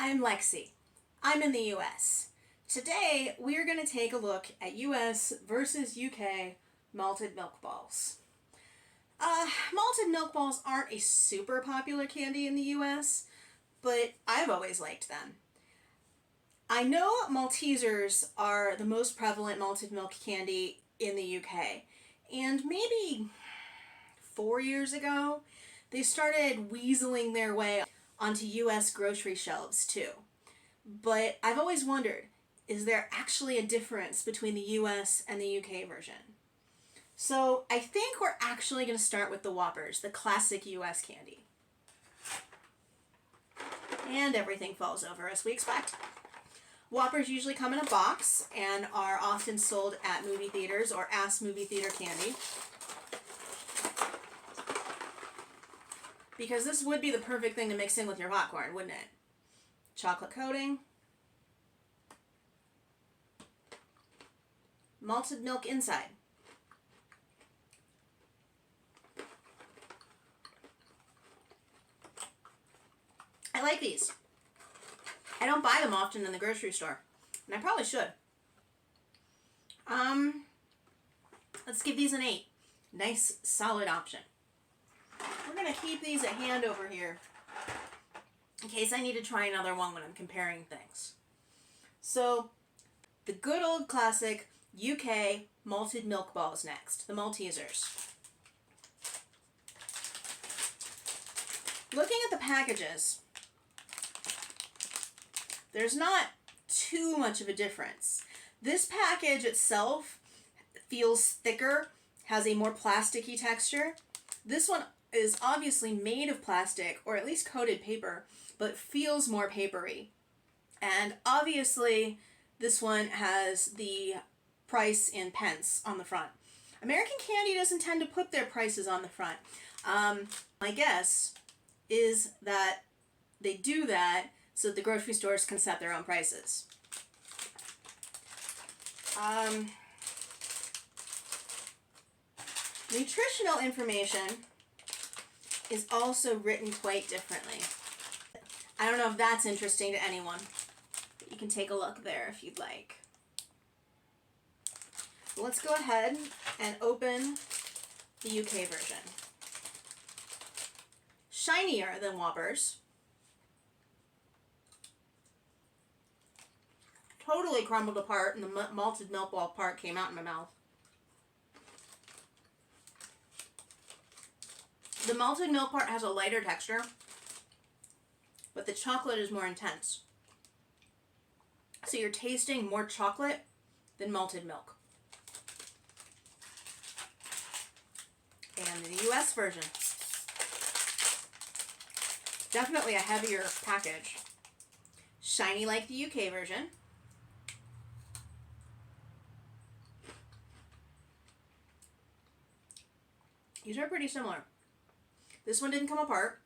I'm Lexi. I'm in the US. Today we're going to take a look at US versus UK malted milk balls. Malted milk balls aren't a super popular candy in the US, but I've always liked them. I know Maltesers are the most prevalent malted milk candy in the UK, and maybe 4 years ago they started weaseling their way onto US grocery shelves too. But I've always wondered, is there actually a difference between the US and the UK version? So I think we're actually going to start with the Whoppers, the classic US candy. And everything falls over as we expect. Whoppers usually come in a box and are often sold at movie theaters or as movie theater candy. Because this would be the perfect thing to mix in with your popcorn, wouldn't it? Chocolate coating. Malted milk inside. I like these. I don't buy them often in the grocery store, and I probably should. Let's give these an 8. Nice, solid option. We're going to keep these at hand over here in case I need to try another one when I'm comparing things. So, the good old classic UK malted milk balls next, the Maltesers. Looking at the packages, there's not too much of a difference. This package itself feels thicker, has a more plasticky texture. This one is obviously made of plastic, or at least coated paper, but feels more papery. And obviously, this one has the price in pence on the front. American Candy doesn't tend to put their prices on the front. My guess is that they do that so the grocery stores can set their own prices. Nutritional information is also written quite differently. I don't know if that's interesting to anyone, but you can take a look there if you'd like. Let's go ahead and open the UK version. Shinier than Whoppers. Totally crumbled apart, and the malted milk ball part came out in my mouth. The malted milk part has a lighter texture, but the chocolate is more intense. So you're tasting more chocolate than malted milk. And the US version. Definitely a heavier package. Shiny like the UK version. These are pretty similar. This one didn't come apart.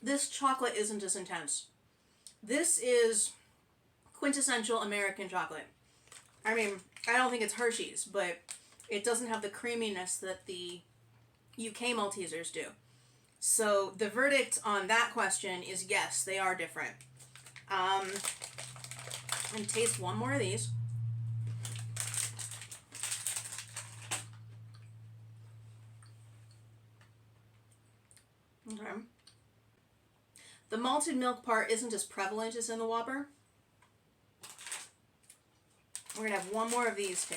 This chocolate isn't as intense. This is quintessential American chocolate. I mean, I don't think it's Hershey's, but it doesn't have the creaminess that the UK Maltesers do. So the verdict on that question is yes, they are different. And taste one more of these. Okay. The malted milk part isn't as prevalent as in the Whopper. We're going to have one more of these too.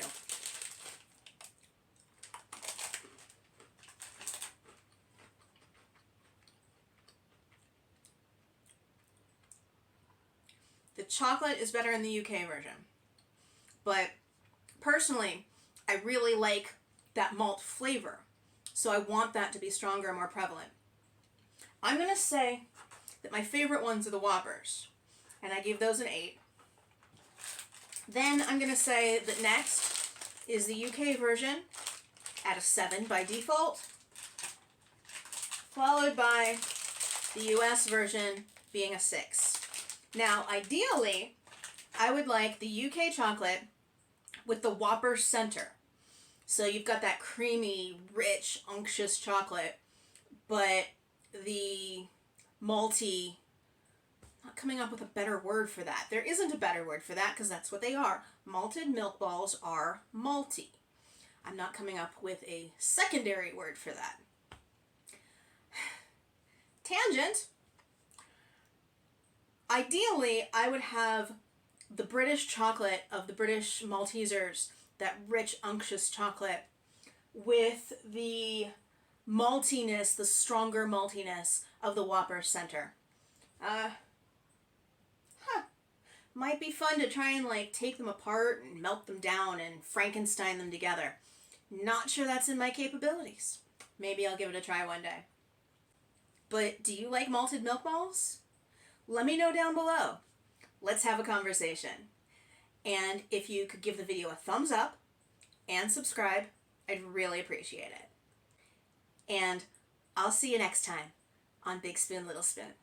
The chocolate is better in the UK version. But personally, I really like that malt flavor. So I want that to be stronger and more prevalent. I'm going to say that my favorite ones are the Whoppers. And I gave those an 8. Then I'm going to say that next is the UK version at a 7 by default. Followed by the US version being a 6. Now, ideally, I would like the UK chocolate with the Whopper center. So you've got that creamy, rich, unctuous chocolate, but the malty, not coming up with a better word for that. There isn't a better word for that because that's what they are. Malted milk balls are malty. I'm not coming up with a secondary word for that. Tangent. Ideally, I would have the British chocolate of the British Maltesers, that rich, unctuous chocolate, with the maltiness, the stronger maltiness of the Whoppers center. Might be fun to try and like take them apart and melt them down and Frankenstein them together. Not sure that's in my capabilities. Maybe I'll give it a try one day. But do you like malted milk balls? Let me know down below. Let's have a conversation. And if you could give the video a thumbs up and subscribe, I'd really appreciate it. And I'll see you next time on Big Spoon, Little Spoon.